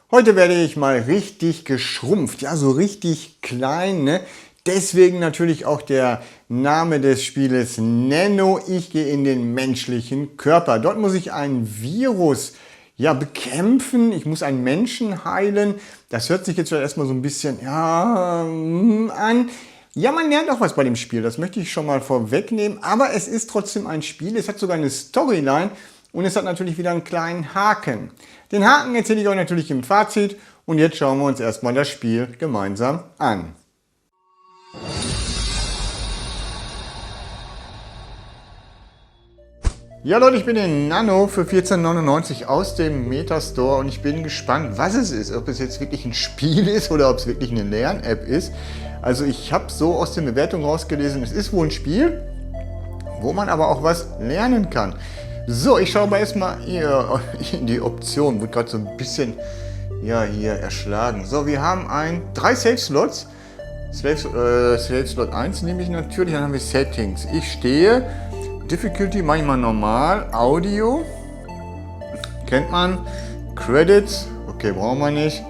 Heute werde ich mal richtig geschrumpft, ja, so richtig klein, ne? Deswegen natürlich auch der Name des Spieles Nano. Ich gehe in den menschlichen Körper. Dort muss ich ein Virus bekämpfen. Ich muss einen Menschen heilen. Das hört sich jetzt erstmal so ein bisschen an. Ja, man lernt auch was bei dem Spiel. Das möchte ich schon mal vorwegnehmen. Aber es ist trotzdem ein Spiel. Es hat sogar eine Storyline. Und es hat natürlich wieder einen kleinen Haken. Den Haken erzähle ich euch natürlich im Fazit. Und jetzt schauen wir uns erstmal das Spiel gemeinsam an. Ja Leute, ich bin in Nano für 14,99 € aus dem Meta Store und ich bin gespannt, was es ist. Ob es jetzt wirklich ein Spiel ist oder ob es wirklich eine Lern-App ist. Also ich habe so aus den Bewertungen rausgelesen, es ist wohl ein Spiel, wo man aber auch was lernen kann. So, ich schaue aber erstmal hier in die Option, wird gerade so ein bisschen hier erschlagen. So, wir haben 3 Save-Slots. Save-Slot 1 nehme ich natürlich, dann haben wir Settings. Ich stehe, Difficulty manchmal normal, Audio, kennt man, Credits, okay, brauchen wir nicht.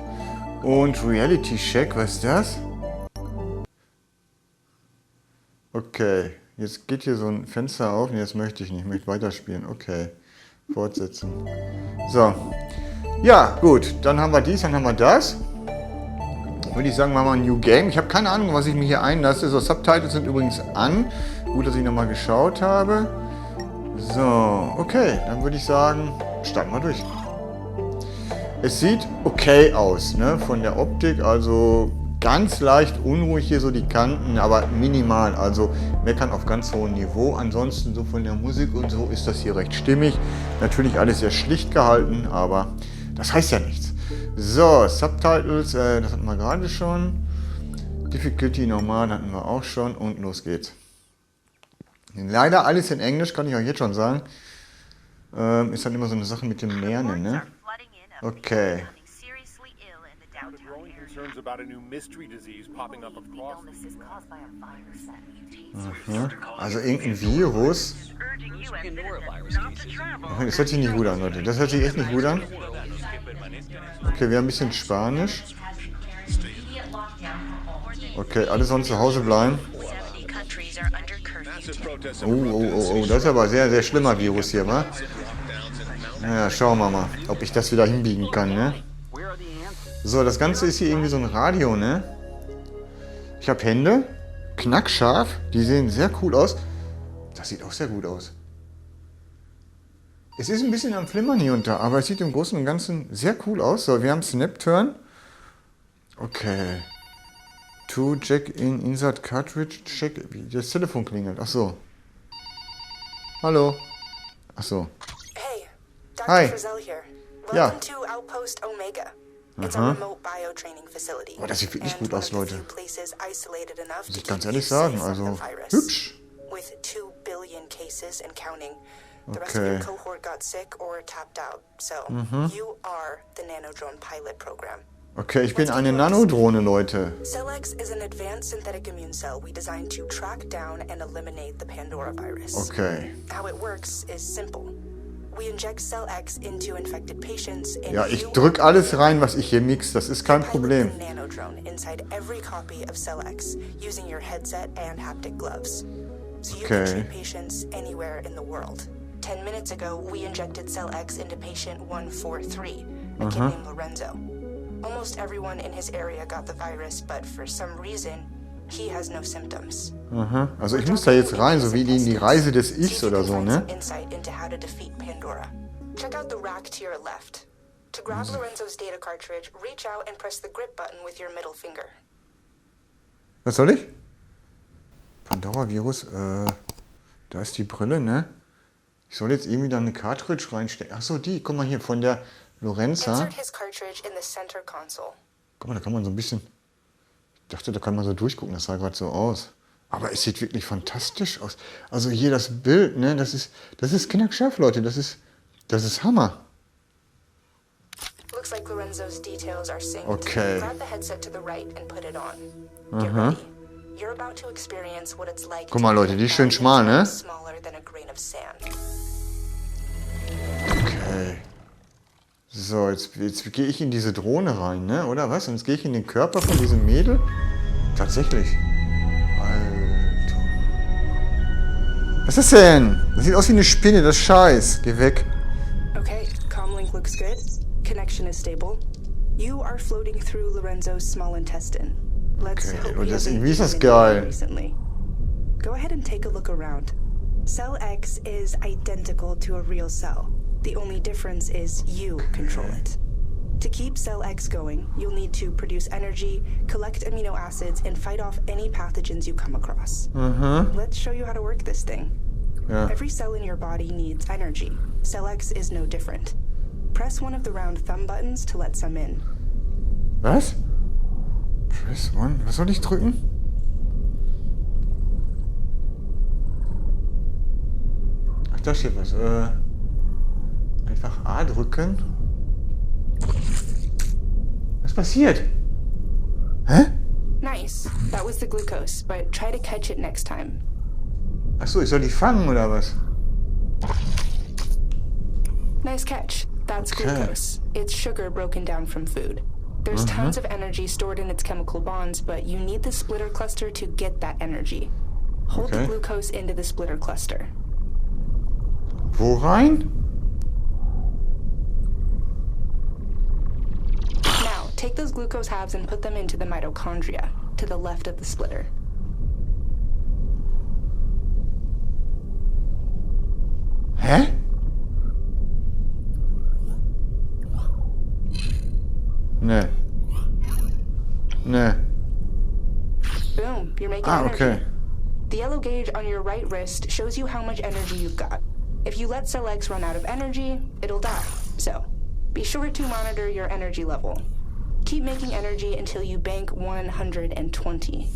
Und Reality-Check, was ist das? Okay. Jetzt geht hier so ein Fenster auf. Nee, das möchte ich nicht. Ich möchte weiterspielen. Okay. Fortsetzen. So. Ja, gut. Dann haben wir dies, dann haben wir das. Würde ich sagen, machen wir ein New Game. Ich habe keine Ahnung, was ich mir hier einlasse. So, Subtitles sind übrigens an. Gut, dass ich nochmal geschaut habe. So, okay. Dann würde ich sagen, starten wir durch. Es sieht okay aus, ne? Von der Optik, also ganz leicht unruhig hier so die Kanten, aber minimal, also meckern auf ganz hohem Niveau. Ansonsten so von der Musik und so ist das hier recht stimmig. Natürlich alles sehr schlicht gehalten, aber das heißt ja nichts. So, Subtitles, das hatten wir gerade schon. Difficulty normal hatten wir auch schon und los geht's. Leider alles in Englisch, kann ich euch jetzt schon sagen. Ist dann immer so eine Sache mit dem Lernen, ne? Okay. Also irgendein Virus. Das hört sich nicht gut an, Leute. Das hört sich echt nicht gut an. Okay, wir haben ein bisschen Spanisch. Okay, alle sollen zu Hause bleiben. Oh, das ist aber ein sehr, sehr schlimmer Virus hier, wa? Naja, schauen wir mal, ob ich das wieder hinbiegen kann, ne? So, das Ganze ist hier irgendwie so ein Radio, ne? Ich habe Hände, knackscharf, die sehen sehr cool aus. Das sieht auch sehr gut aus. Es ist ein bisschen am Flimmern hier und da, aber es sieht im Großen und Ganzen sehr cool aus. So, wir haben Snap Turn. Okay. To Jack in Insert Cartridge Check. Wie das Telefon klingelt. Ach so. Hallo. Ach so. Hey, Dr. Hi. Frizzell here. Ja. Welcome to Outpost Omega. It's a remote biotraining facility. Oh, das sieht wirklich gut aus, Leute. Muss ich ganz ehrlich sagen, also hübsch. With 2 billion cases and counting. The rest Okay. of your cohort got sick or tapped out. So, you are the Nanodrone pilot program. Okay, ich bin eine Nanodrohne, Leute. CellX is an advanced synthetic immune cell we designed to track down and eliminate the Pandora virus. Okay. How it works is simple. We inject CellX into infected patients and Ja, ich drück alles rein, was ich hier mix. Das ist kein Problem. Nanodrone inside every copy of CellX using your headset and haptic gloves. So you can treat patients anywhere in the world. 10 minutes ago, we injected CellX into patient 143, a kid named Lorenzo. Almost everyone in his area got the virus, but for some reason, he has no symptoms. Aha. Also ich muss da jetzt rein, so wie in die Reise des Ichs oder so, ne? Insight into how to defeat Pandora. Check out the rack to your left. To grab Lorenzo's data cartridge, reach out and press the grip button with your middle finger. Was soll ich? Pandora-Virus, da ist die Brille, ne? Ich soll jetzt irgendwie da eine Cartridge reinstecken. Achso, die, guck mal hier, von der Lorenza. Insert his cartridge in the center console. Guck mal, da kann man so ein bisschen... Ich dachte, da kann man so durchgucken, das sah gerade so aus. Aber es sieht wirklich fantastisch aus. Also hier das Bild, ne, das ist knackscharf, Leute, das ist Hammer. Looks like Lorenzo's details are synced. Okay. Grab the headset to the right and put it on. Get ready. You're about to experience what it's like. Guck mal, Leute, die ist schön schmal, ne? Smaller than a grain of sand. Okay. So, jetzt gehe ich in diese Drohne rein, ne? Oder was? Und jetzt gehe ich in den Körper von diesem Mädel? Tatsächlich. Alter. Was ist das denn? Das sieht aus wie eine Spinne, das ist Scheiß. Geh weg. Okay, comlink looks good. Connection is stable. You are floating through Lorenzo's small intestine. Let's Okay, hope und he das hasn't irgendwie ist das eaten geil. anything recently. Go ahead and take a look around. Cell X is identical to a real cell. The only difference is you control it. To keep Cell X going, you'll need to produce energy, collect amino acids, and fight off any pathogens you come across. Let's show you how to work this thing. Ja. Every cell in your body needs energy. Cell X is no different. Press one of the round thumb buttons to let some in. Was? Press one. Was soll ich drücken? Ach, da steht was. Einfach A drücken. Was passiert? Hä? Nice. That was the glucose, but try to catch it next time. Ach so, ich soll die fangen oder was? Nice catch. That's Okay. glucose. It's sugar broken down from food. There's tons of energy stored in its chemical bonds, but you need the splitter cluster to get that energy. Hold the Okay. glucose into the splitter cluster. Wo rein? Now, take those glucose halves and put them into the mitochondria, to the left of the splitter. Hä? Ne. Ne. Boom, you're making Ah, energy. okay. The yellow gauge on your right wrist shows you how much energy you've got. If you let Cell X run out of energy, it'll die. So, be sure to monitor your energy level. Keep making energy until you bank 120.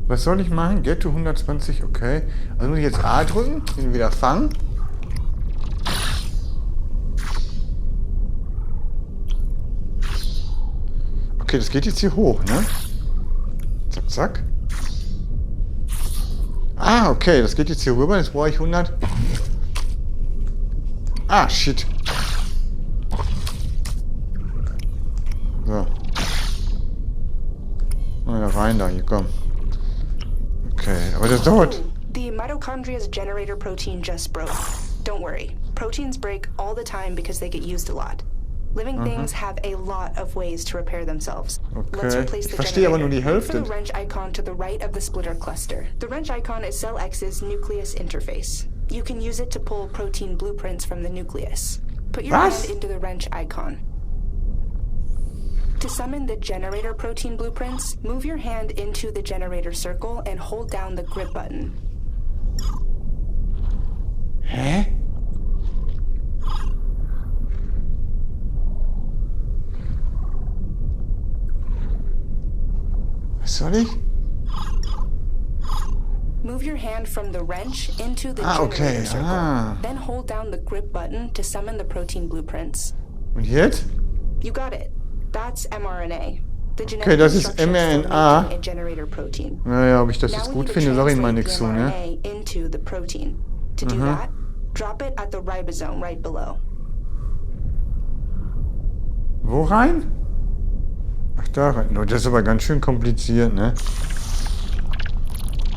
Was soll ich machen? Get to 120, okay. Also muss ich jetzt A drücken, ihn wieder fangen. Okay, das geht jetzt hier hoch, ne? Zack, zack. Ah, okay, das geht jetzt hier rüber. Jetzt brauche ich 100. Ah, shit. So. Na, rein da, hier, komm. Okay, aber das dauert. The mitochondria's generator protein just broke. Don't worry. Proteins break all the time because they get used a lot. Living things have a lot of ways to repair themselves. Let's Okay. replace Ich the verstehe aber nur die generator. Look for Hälfte. the wrench icon to the right of the splitter cluster. The wrench icon is Cell X's nucleus interface. You can use it to pull protein blueprints from the nucleus. Put your Was? hand into the wrench icon. To summon the generator protein blueprints, move your hand into the generator circle and hold down the grip button. Hä? Was soll ich? Move your hand from the wrench into the Ah, generator okay. circle. Ah. Then hold down the grip button to summon the protein blueprints. Und jetzt? You got it. That's mRNA. The genetic Okay, das ist instructions for mRNA. making a generator protein. Naja, ob ich das Now jetzt we gut need to finde, sag ich mal translate nichts the zu, ne? mRNA into the protein. To do that, drop it at the ribosome right below. Wo rein? Ach, da rein. Oh, das ist aber ganz schön kompliziert, ne?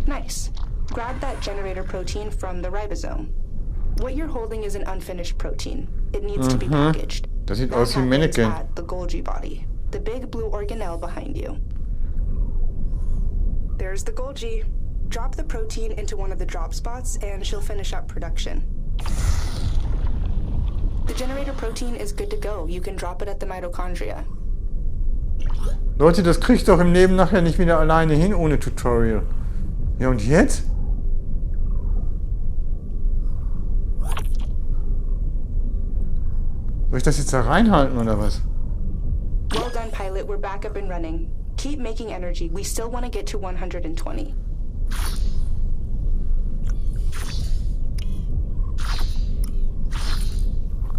Nice. Grab that generator protein from the ribosome. What you're holding is an unfinished protein. It needs to be packaged. Das sieht That aus wie ein happens Mannequin. at the Golgi body, the big blue organelle behind you. There's the Golgi. Drop the protein into one of the drop spots and she'll finish up production. The generator protein is good to go. You can drop it at the mitochondria. Leute, das krieg ich doch im Leben nachher nicht wieder alleine hin ohne Tutorial. Ja, und jetzt? Soll ich das jetzt da reinhalten oder was? Well done, pilot. We're back up and running. Keep making energy. We still want to get to 120.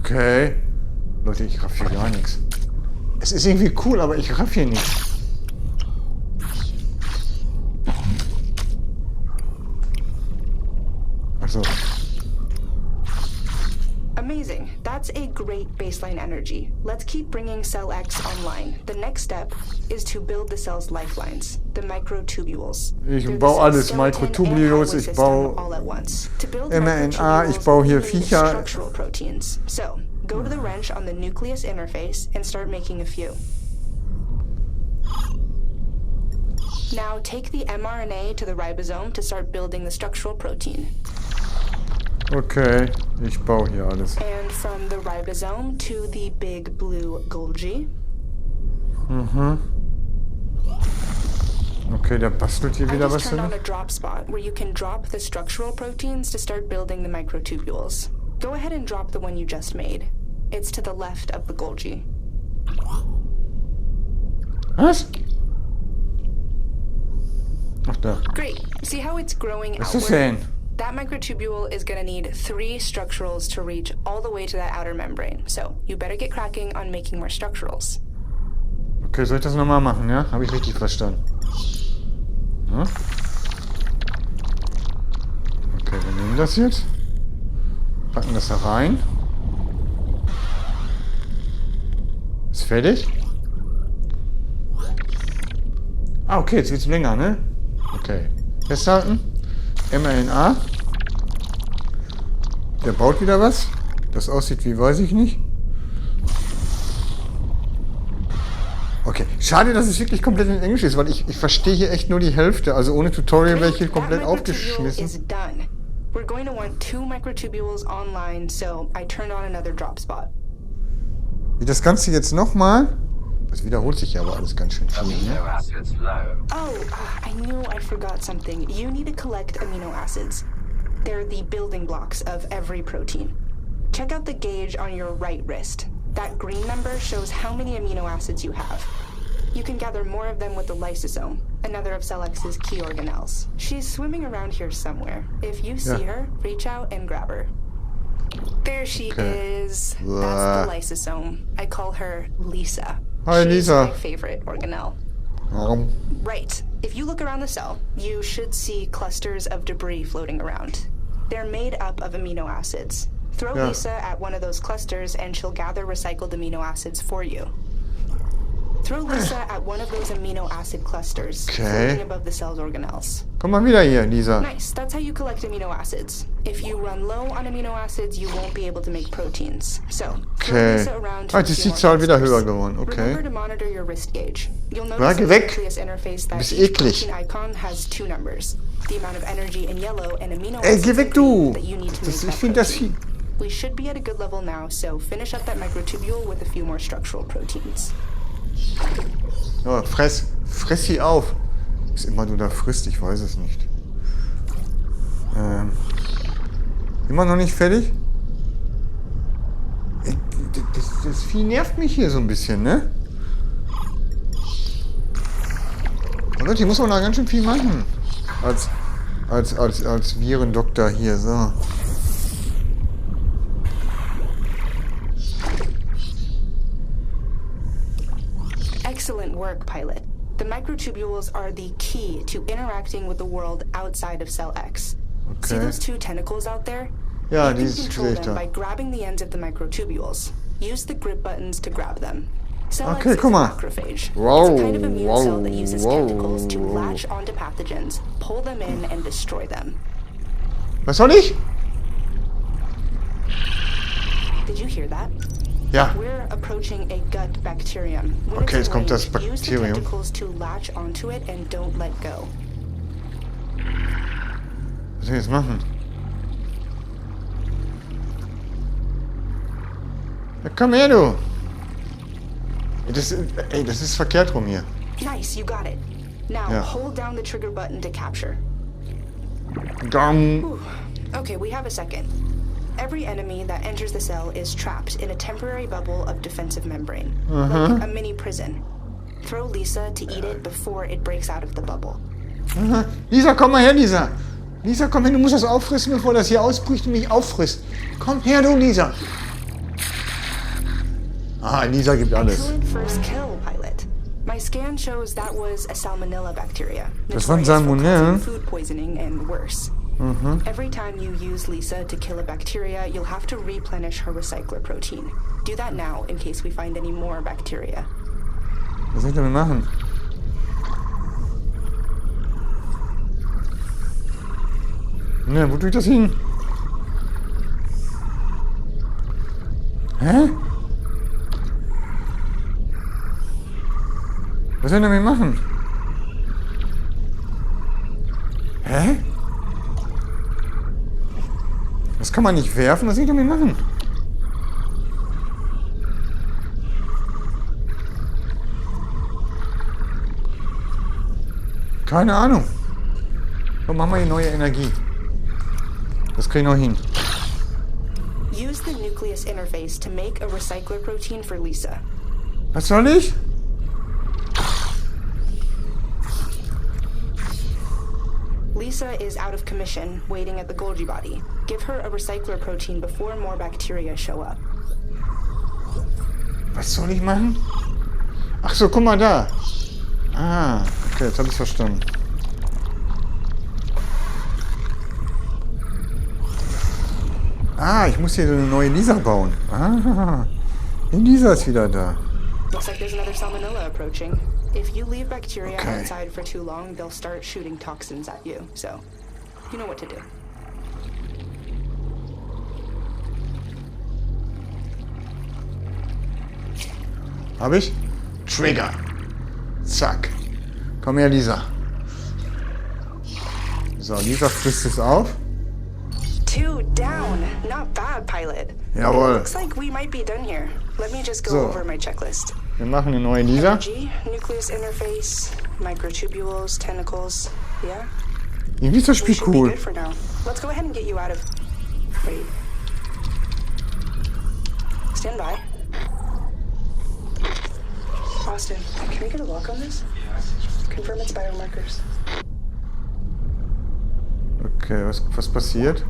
Okay. Leute, ich raff hier gar nichts. Es ist irgendwie cool, aber ich raff hier nichts. Ach so. Amazing. That That's a great baseline energy. Let's keep bringing cell X online. The next step is to build the cell's lifelines, the microtubules. Ich baue alles, Microtubules, ich baue mRNA, ich baue hier Viecher. Structural proteins. So, go to the wrench on the nucleus interface and start making a few. Now take the mRNA to the ribosome to start building the structural protein. Okay, ich baue hier alles. And from the ribosome to the big blue Golgi. Okay, der bastelt hier wieder was I just turned hin. on a drop spot where you can drop the structural proteins to start building the microtubules. Go ahead and drop the one you just made. It's to the left of the Golgi. Was? Ach da. Great. See how it's growing Was ist das outward? denn? That microtubule is going to need 3 structurals to reach all the way to that outer membrane. So, you better get cracking on making more structurals. Okay, soll ich das nochmal machen, ja? Habe ich richtig verstanden. Ja? Okay, wir nehmen das jetzt. Packen das da rein. Ist fertig. Ah, okay, jetzt wird es länger, ne? Okay. Festhalten. mRNA. Der baut wieder was. Das aussieht wie, weiß ich nicht. Okay. Schade, dass es wirklich komplett in Englisch ist, weil ich verstehe hier echt nur die Hälfte. Also ohne Tutorial wäre ich hier komplett aufgeschmissen. We're going to want 2 microtubules online, so I turned on another drop spot. Wie das Ganze jetzt nochmal? Das wiederholt sich ja aber alles ganz schön viel, ne? Oh, I knew I forgot something. You need to collect amino acids. They're the building blocks of every protein. Check out the gauge on your right wrist. That green number shows how many amino acids you have. You can gather more of them with the lysosome, another of cell X's key organelles. She's swimming around here somewhere. If you see her, reach out and grab her. There she is. That's the lysosome. I call her Lisa. Hi, She's Lisa. my favorite organelle. Warum? Right. If you look around the cell, you should see clusters of debris floating around. They're made up of amino acids. Throw Lisa at one of those clusters and she'll gather recycled amino acids for you. Throw Lisa at one of those amino acid clusters floating above the cell's organelles. Komm mal wieder hier, Lisa. Nice. That's how you collect amino acids. If you run low on amino acids, you won't be able to make proteins. So, throw Lisa around to jetzt ist die Zahl wieder höher geworden. Okay. Remember to monitor your wrist gauge. You'll Ja, notice geh in weg. the nucleus interface that Bist each eklig. protein icon has 2 numbers. The amount of energy in yellow and amino Ey, acids geh in weg, green du! that you need to Ich make that finde das protein. viel... We should be at a good level now, so finish up that microtubule with a few more structural proteins. Ja, fress sie auf. Was immer du da frisst, ich weiß es nicht. Immer noch nicht fertig? Das Vieh nervt mich hier so ein bisschen, ne? Aber Leute, hier muss man da ganz schön viel machen. Als Virendoktor hier, so. Excellent work, Pilot. The microtubules are the key to interacting with the world outside of cell X. See those 2 tentacles out there? Ja, you die can control sehe ich them da. by grabbing the ends of the microtubules. Use the grip buttons to grab them. Cell X Okay, is guck a mal. macrophage. Wow, It's a kind of immune cell that uses wow, tentacles to wow. latch onto pathogens, pull them in, and destroy them. Was soll ich? Did you hear that? Ja. We're approaching a gut bacterium. When Okay, it's jetzt kommt in das range, use the Bakterium. tentacles to latch onto it and don't let go. Was soll ich jetzt machen? Ja, komm her, du! Das ist verkehrt rum hier. Nice, you got it. Now Yeah. hold down the trigger button to capture. Gong. Whew. Okay, we have a second. Every enemy that enters the cell is trapped in a temporary bubble of defensive membrane, like a mini prison. Throw Lisa to eat it before it breaks out of the bubble. Aha. Lisa, komm mal her, Lisa! Lisa, komm her, du musst das auffressen, bevor das hier ausbricht und mich auffrisst. Komm her, du, Lisa! Ah, Lisa gibt alles. Excellent first kill, Pilot. My scan shows that was a salmonella bacteria. Das waren notorious for Salmonellen? causing food poisoning and worse. Every time you use Lisa to kill a bacteria, you'll have to replenish her recycler protein. Do that now in case we find any more bacteria. Was soll ich damit machen? Ne, wo tue ich das hin? Hä? Was soll ich damit machen? Hä? Das kann man nicht werfen, was soll ich damit machen? Keine Ahnung. Komm, machen wir hier neue Energie. Das kriege ich noch hin. Use the nucleus interface to make a recycler protein for Lisa. Was soll ich? Lisa is out of commission, waiting at the Golgi body. Give her a recycler protein before more bacteria show up. Was soll ich machen? Ach so, guck mal da. Ah, okay, jetzt habe ich verstanden. Ah, ich muss hier so eine neue Lisa bauen. Ah, die Lisa ist wieder da. Looks like there's another salmonella approaching. If you leave bacteria outside for too long, they'll start shooting toxins at you. So, you know what to do. Hab ich? Trigger. Zack. Komm her, Lisa. So, Lisa frisst es auf. 2 down. Not bad, pilot. Jawohl. Looks like we might be done here. Let me just go over my checklist. Wir machen eine neue Lisa. Energy, nucleus interface, microtubules, tentacles. Yeah? Irgendwie ist das Spiel Should be cool. good for now. Let's go ahead and get you out of. Wait. Stand by. Austin, can we get a lock on this? Confirm its biomarkers. Okay, was passiert?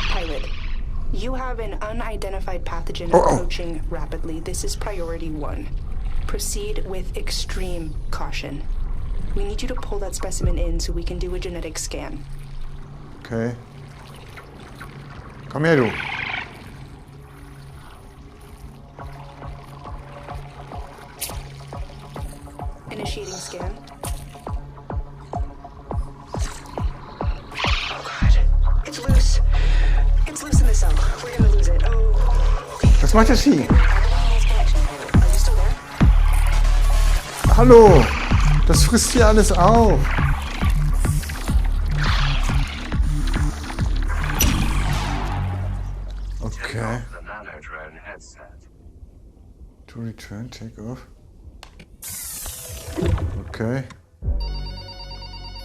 Pilot, you have an unidentified pathogen approaching rapidly. This is priority 1. Proceed with extreme caution. We need you to pull that specimen in so we can do a genetic scan. Okay. Komm her, du. Initiating scan. Oh god. It's loose. It's loose in the cell. We're gonna lose it. Oh. Okay. Was macht das Vieh? Everything has connection. Are you still there? Hallo. Das frisst hier alles auf. Okay. To return, take off. Okay.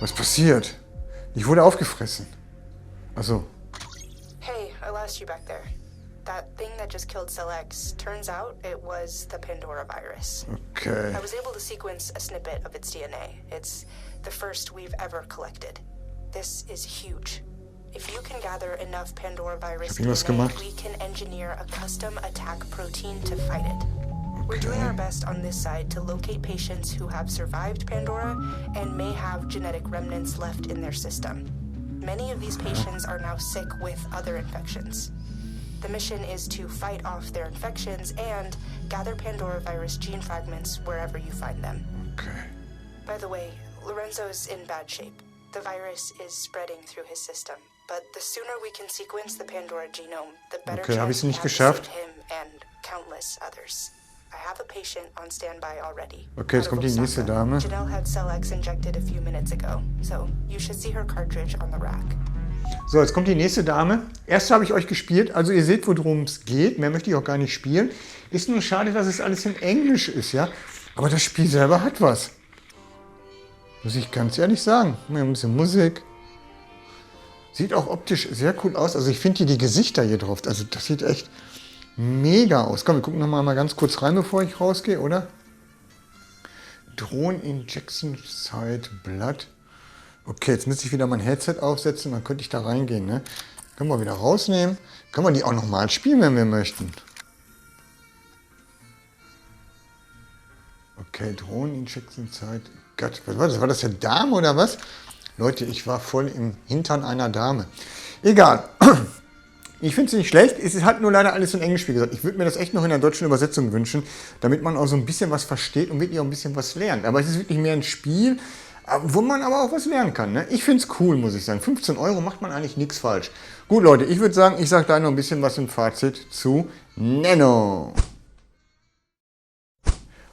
Was passiert? Ich wurde aufgefressen. Also. Hey, I lost you back there. That thing that just killed Cell X, turns out it was the Pandora virus. Okay. I was able to sequence a snippet of its DNA. It's the first we've ever collected. This is huge. If you can gather enough Pandora virus DNA, we can engineer a custom attack protein to fight it. We're doing our best on this side to locate patients who have survived Pandora and may have genetic remnants left in their system. Many of these patients are now sick with other infections. The mission is to fight off their infections and gather Pandora virus gene fragments wherever you find them. Okay. By the way, Lorenzo's in bad shape. The virus is spreading through his system. But the sooner we can sequence the Pandora genome, the better chance we have to save him and countless others. I have a patient on standby already. Okay, jetzt kommt die nächste Dame. Janelle had Cell X injected a few minutes ago, so you should see her cartridge on the rack. So, jetzt kommt die nächste Dame. Erst habe ich euch gespielt, also ihr seht, worum es geht. Mehr möchte ich auch gar nicht spielen. Ist nur schade, dass es alles in Englisch ist, ja. Aber das Spiel selber hat was. Muss ich ganz ehrlich sagen. Wir haben ein bisschen Musik. Sieht auch optisch sehr cool aus. Also ich finde hier die Gesichter hier drauf. Also das sieht echt mega aus. Komm, wir gucken noch mal ganz kurz rein, bevor ich rausgehe, oder? Drohnen Injection Site Blood. Okay, jetzt müsste ich wieder mein Headset aufsetzen, dann könnte ich da reingehen, ne? Können wir wieder rausnehmen. Können wir die auch nochmal spielen, wenn wir möchten. Okay, Drohnen Injection Site. Gott, was war das? War das der Darm oder was? Leute, ich war voll im Hintern einer Dame. Egal. Ich finde es nicht schlecht, es hat nur leider alles in Englisch, wie gesagt. Ich würde mir das echt noch in der deutschen Übersetzung wünschen, damit man auch so ein bisschen was versteht und wirklich auch ein bisschen was lernt. Aber es ist wirklich mehr ein Spiel, wo man aber auch was lernen kann. Ne? Ich finde es cool, muss ich sagen. 15 € macht man eigentlich nichts falsch. Gut, Leute, ich würde sagen, ich sage da noch ein bisschen was im Fazit zu Nano.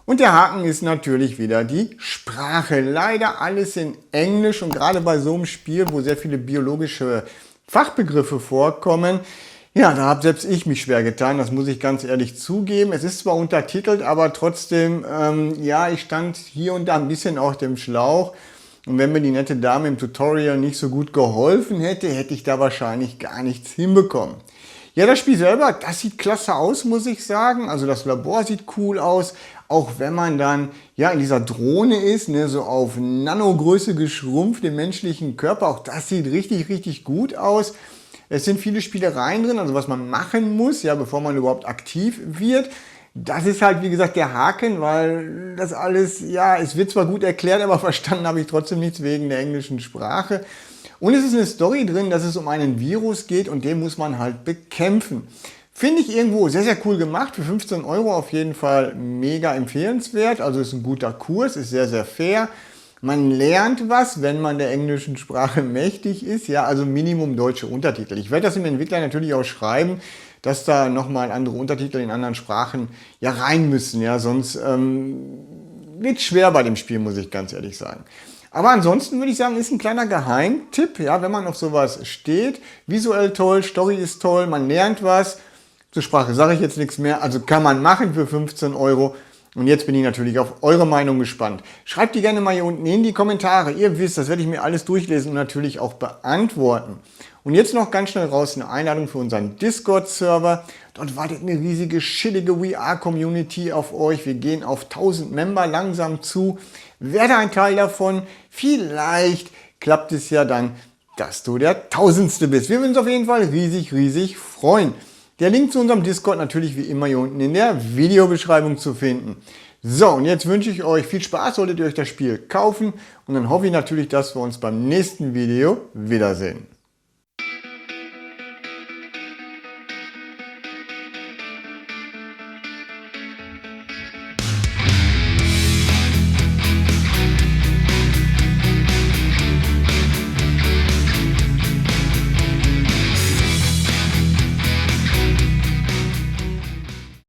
Und der Haken ist natürlich wieder die Sprache. Leider alles in Englisch und gerade bei so einem Spiel, wo sehr viele biologische Fachbegriffe vorkommen, ja, da habe selbst ich mich schwer getan, das muss ich ganz ehrlich zugeben. Es ist zwar untertitelt, aber trotzdem, ja, ich stand hier und da ein bisschen auf dem Schlauch. Und wenn mir die nette Dame im Tutorial nicht so gut geholfen hätte, hätte ich da wahrscheinlich gar nichts hinbekommen. Ja, das Spiel selber, das sieht klasse aus, muss ich sagen. Also das Labor sieht cool aus. Auch wenn man dann ja in dieser Drohne ist, ne, so auf Nano-Größe geschrumpft, den menschlichen Körper, auch das sieht richtig, richtig gut aus. Es sind viele Spielereien drin, also was man machen muss, ja, bevor man überhaupt aktiv wird. Das ist halt, wie gesagt, der Haken, weil das alles, ja, es wird zwar gut erklärt, aber verstanden habe ich trotzdem nichts wegen der englischen Sprache. Und es ist eine Story drin, dass es um einen Virus geht und den muss man halt bekämpfen. Finde ich irgendwo sehr, sehr cool gemacht. Für 15 € auf jeden Fall mega empfehlenswert. Also ist ein guter Kurs, ist sehr, sehr fair. Man lernt was, wenn man der englischen Sprache mächtig ist. Ja, also Minimum deutsche Untertitel. Ich werde das dem Entwickler natürlich auch schreiben, dass da nochmal andere Untertitel in anderen Sprachen ja rein müssen. Ja, sonst wird schwer bei dem Spiel, muss ich ganz ehrlich sagen. Aber ansonsten würde ich sagen, ist ein kleiner Geheimtipp, ja, wenn man auf sowas steht. Visuell toll, Story ist toll, man lernt was. Zur Sprache sage ich jetzt nichts mehr, also kann man machen für 15 €. Und jetzt bin ich natürlich auf eure Meinung gespannt. Schreibt die gerne mal hier unten in die Kommentare. Ihr wisst, das werde ich mir alles durchlesen und natürlich auch beantworten. Und jetzt noch ganz schnell raus eine Einladung für unseren Discord-Server. Dort wartet eine riesige, chillige VR-Community auf euch. Wir gehen auf 1000 Member langsam zu. Werde ein Teil davon. Vielleicht klappt es ja dann, dass du der 1000. bist. Wir würden uns auf jeden Fall riesig, riesig freuen. Der Link zu unserem Discord natürlich wie immer hier unten in der Videobeschreibung zu finden. So, und jetzt wünsche ich euch viel Spaß, solltet ihr euch das Spiel kaufen. Und dann hoffe ich natürlich, dass wir uns beim nächsten Video wiedersehen.